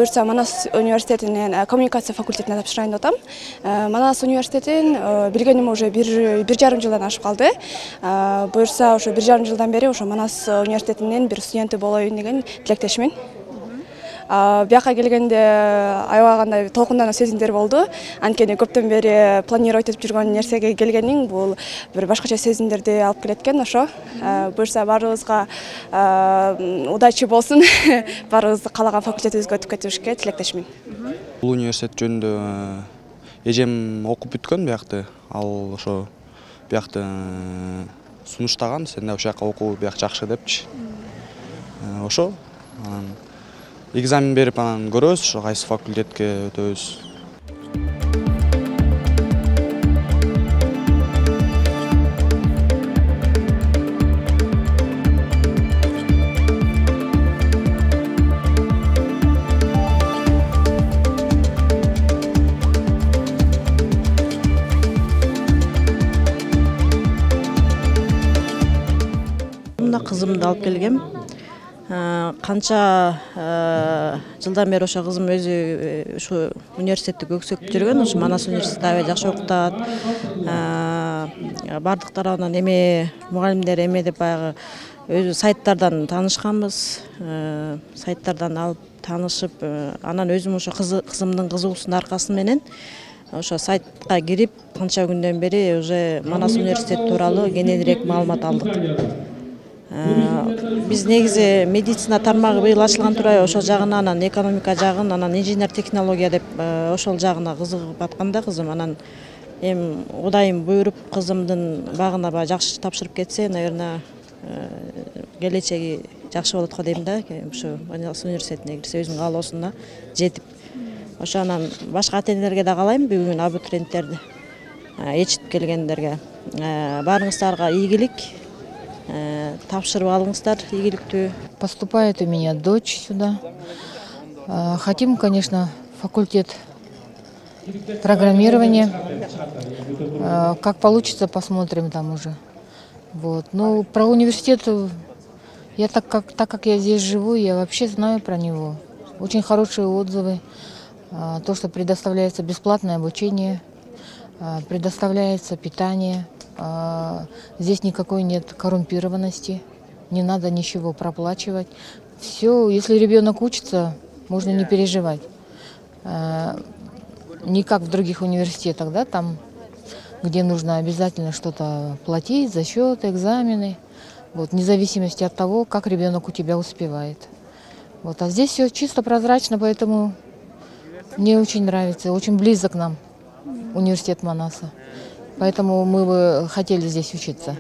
буюрса Манас университетинин коммуникация факультетине тапшырайын деп атам. Манас университетин билгеним уже 1,5 жылдан ашып калды. Буюрса ошо 1,5 жылдан бери ошо Манас университетинин бир студенти болоюн деген тилектешмин. Бияка келгенде аябагандай толкундана сезимдер болду. Анткени көптөн бери планировать этип жүргөн нерсеге келгениң бул бир башкача сезимдерди алып келет экен ошо. Буюрса баарыбызга удача болсун. Баарыбыз каалаган факультетибизге өтүп кетишке тилектешмин. Бул университет жөнүндө эжем окуп бүткөн биякты. Ал ошо биякты сунуштаган, сен да ошол жака окуу бияк жакшы депчи. Ошо экзамен берип анан көрөбүз, ошо кайсы факультетке өтөбүз. Мында кызымды алып келгем. Канча жылдан бери ошо кызым өзү ушу университетти көксөкүп жүргөн, ошо Манас университетте аябай жакшы окутат. Бардык тарабынан эме мугалимдер эме деп баягы өзү сайттардан таанышканбыз. Сайттардан алып таанышып, анан өзүм ошо кызымдын кызыгуусунун аркасы менен ошо сайтка кирип, канча күндөн бери уже Манас университети тууралуу кененирээк маалымат алдык. Биз негизи медицина тармагы быйыл ачылган турай ошол жагына, анан экономика жагын, анан инженер технология деп ошол жагына кызыгып атканда кызым, анан эми Кудайым буйруп кызымдын багына жакшы тапшырып кетсе, наверное, келечеги жакшы болот го дейм да. Ушу университетине кирсе өзүнүн каалоосуна жетип. Ошо анан башка ата-энелерге да каалайм, бүгүн абитуриенттерди ээрчитип келгендерге баарыңыздарга ийгилик. Тапшырып алыңыздар ийгиликтүү. Поступает у меня дочь сюда. Хотим, конечно, факультет программирования. Как получится, посмотрим там уже. Вот. Ну, про университет, я так как я здесь живу, я вообще знаю про него. Очень хорошие отзывы. То, что предоставляется бесплатное обучение, предоставляется питание. Здесь никакой нет коррумпированности, не надо ничего проплачивать. Все, если ребенок учится, можно не переживать. Не как в других университетах, да, там, где нужно обязательно что-то платить за счет, экзамены, вот, вне зависимости от того, как ребенок у тебя успевает. Вот, а здесь все чисто прозрачно, поэтому мне очень нравится, очень близок к нам университет Манаса. Поэтому мы бы хотели здесь учиться.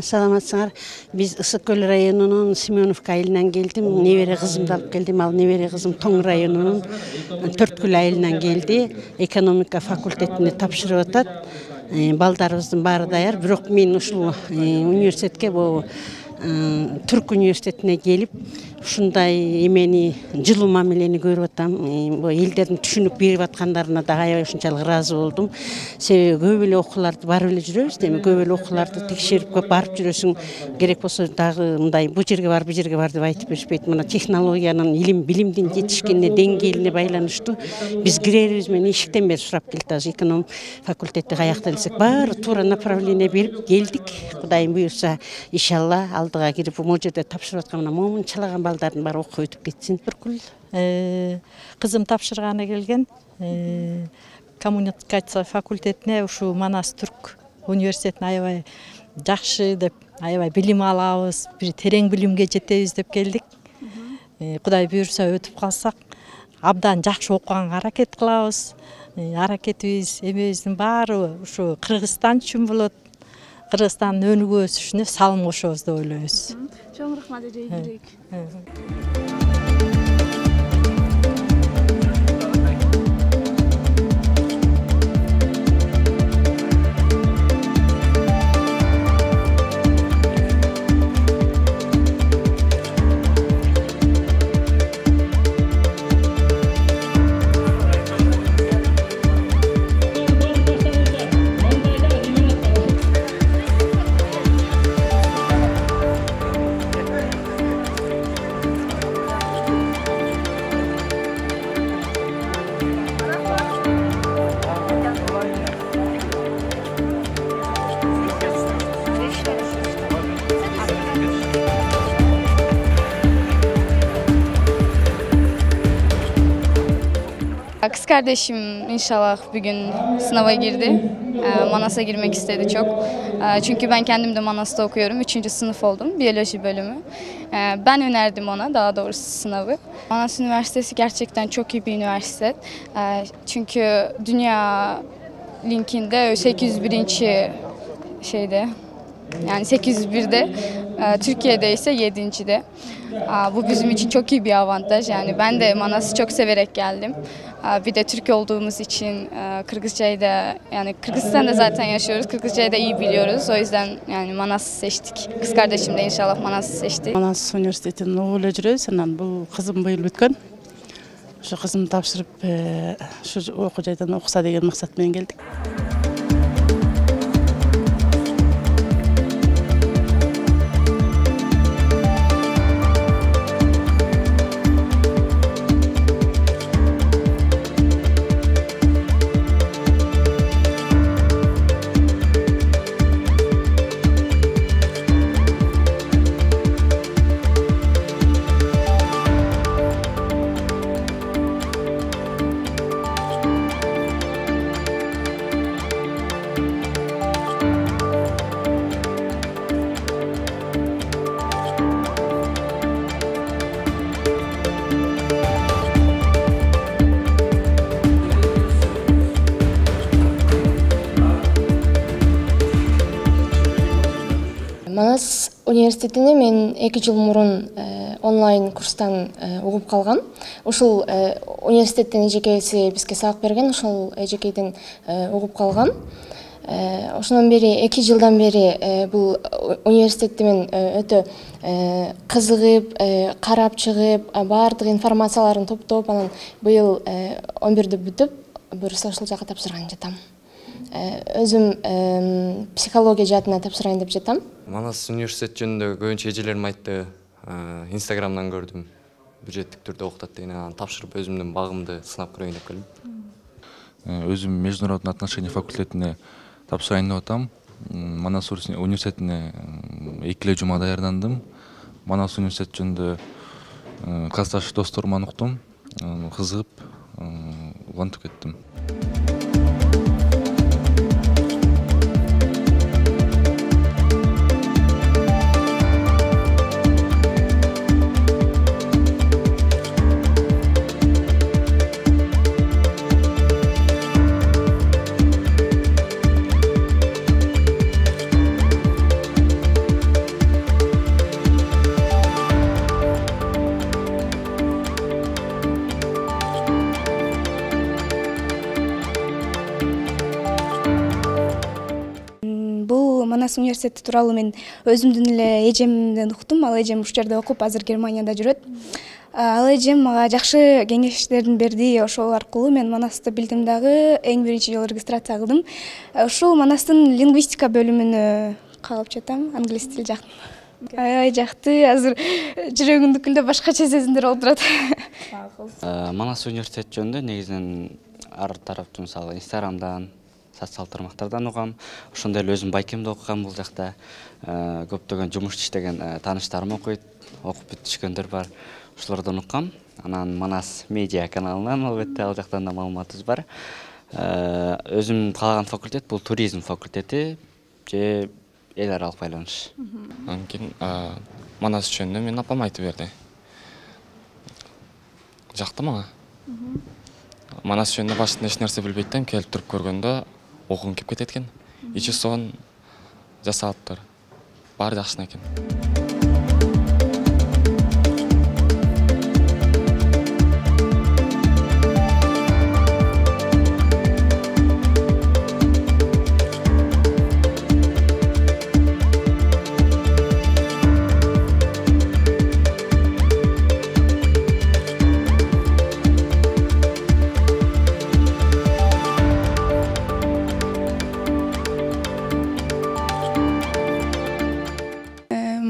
Саламатсыңар. Биз Ысык-Көл районунун Семеновка айылынан келдим. Небере кызымды алып келдим. Ал небере кызым Тоң районунун Төрткүл айылынан келди. Экономика факультетине тапшырып атат. Балдарыбыздын баары даяр. Бирок мен ушул университетке бул Түрк университетине келип, ушундай эмени жылуу мамилени көрүп атам. Бу элдердин түшүнүп берип аткандарына да аябай ушунчалык ыраазы болдум. Себеби көп эле окууларды барып эле жүрөбүз, эми көп эле окууларды текшерип көп барып жүрөсүң, керек болсо дагы мындай бу жерге бар деп айтып беришпейт. Мына технологиянын, илим, билимдин жетишкенине, деңгээлине байланыштуу биз кирерибиз менен эшиктен бери сурап келди. Азыр эконом факультетти каякта десек, баары туура направление берип келдик. Кудайым буйрса, иншалла алдыга кирип могу жерде тапшырып аткан момунчалаган балдардын баары окуп өтүп кетсин. Түркүл кызым тапшырганы келген. Коммуникация факультетине ушу Манас Түрк университетине аябай жакшы деп, аябай билим алабыз, бир терең билимге жетебиз деп келдик. Кудай буйрса өтүп калсак, абдан жакшы окуганга аракет кылабыз. Аракетибиз, эмебиздин баары ушу Кыргызстан үчүн болот. Кыргызстандын өнүгүү өсүшүнө салым кошобуз деп ойлойбуз. Чоң рахмат эже, ийгилик. Kız kardeşim inşallah bugün sınava girdi. Manas'a girmek istedi çok. Çünkü ben kendim de Manas'ta okuyorum. 3. sınıf oldum. Biyoloji bölümü. Ben önerdim ona daha doğrusu sınavı. Manas Üniversitesi gerçekten çok iyi bir üniversite. Çünkü dünya linkinde 801. şeyde. Yani 801'de, Türkiye'de ise 7.'de. Bu bizim için çok iyi bir avantaj. Yani ben de Manas'ı çok severek geldim. Bir de Türk olduğumuz için Kırgızcayı da, yani Kırgızistan'da zaten yaşıyoruz. Kırgızcayı da iyi biliyoruz. O yüzden yani Manas'ı seçtik. Kız kardeşim de inşallah Manas'ı seçti. Manas Üniversitesi'nin oğlu жүрөбүз. Анан бул кызым быйыл бүткөн. Ошо кызым тапшырып, şu окуу жайдан окуса деген максат менен келдик. Манас университетине мен 2 жыл мурун онлайн курстан угуп калгам. Ушул университеттен эжекеси бизге сабак берген, ушул эжекейден угуп калгам. Ошондон бери 2 жылдан бери бул университетти мен өтө кызыгып, карап чыгып, баардык информацияларын топтоп, анан быйыл 11-дө бүтүп, буюрса ушул жака тапшырган жатам. Өзүм психология жаатына тапшырайын деп жатам. Манас университет жөнүндө көбүнчө эжелерим айтты, Инстаграмдан көрдүм. Бюджеттик түрдө окутат деген, анан тапшырып өзүмдүн багымды сынап көрөйүн деп келдим. Өзүм международный отношения факультетине тапшырайын деп атам. Манас университетине 2 жума даярдандым. Манас университет жөнүндө касдаш досторуман уктум, кызыгып, улантып кеттим. Манас университети тууралуу мен өзүмдүн эле эжемден уктум. Ал эжем ушул жерде окуп, азыр Германияда жүрөт. Ал эжем мага жакшы кеңештерин берди. Ошол аркылуу мен Манасты билдим дагы, эң биринчи жолу регистрация кылдым. Ушул Манастын лингвистика бөлүмүнө калып жатам, англис тил жактын. Аябай жакты, азыр жүрөгүмдүкүндө башкача сезимдер болуп турат. Манас университет жөнүндө негизинен ар тараптуу мисалы Инстаграмдан, социал тармактардан угам. Ошондой эле өзүм байкемде окугам бул жакта. Көптөгөн жумуш иштеген тааныштарым окуйт, окуп бүтүшкөндөр бар. Ошолордон уккам. Анан Манас медиа каналынан албетте ал жактан да маалыматыбыз бар. Өзүм каалаган факультет бул туризм факультети же эл аралык байланыш. Анткени Манас жөнүндө мен апам айтып берди. Жакты мага. Манас жөнүндө башында эч нерсе билбейт да, келип туруп көргөндө окугум кеп кетет экен. Ичи соон жасалыптыр. Баары жакшы экен.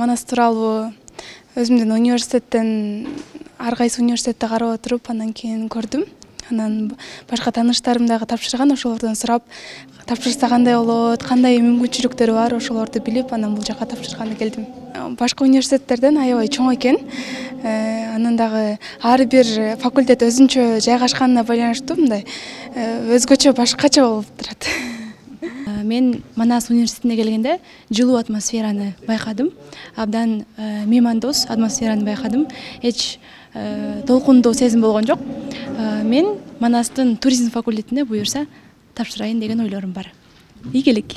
Манас тууралуу өзүмдүн университеттен ар кайсы университетте карап отуруп анан кийин көрдүм. Анан башка тааныштарым дагы тапшырган, ошолордон сурап тапшырса кандай болот, кандай мүмкүнчүлүктөрү бар, ошолорду билип анан бул жака тапшырганы келдим. Башка университеттерден аябай чоң экен. Анан дагы ар бир факультет өзүнчө жайгашканына байланыштуу мындай өзгөчө башкача болуп турат. Мен Манас университетине келгенде жылуу атмосфераны байкадым. Абдан меймандос атмосфераны байкадым. Эч толкундуу сезим болгон жок. Мен Манастын туризм факультетине буюрса тапшырайын деген ойлорум бар. Ийгилик.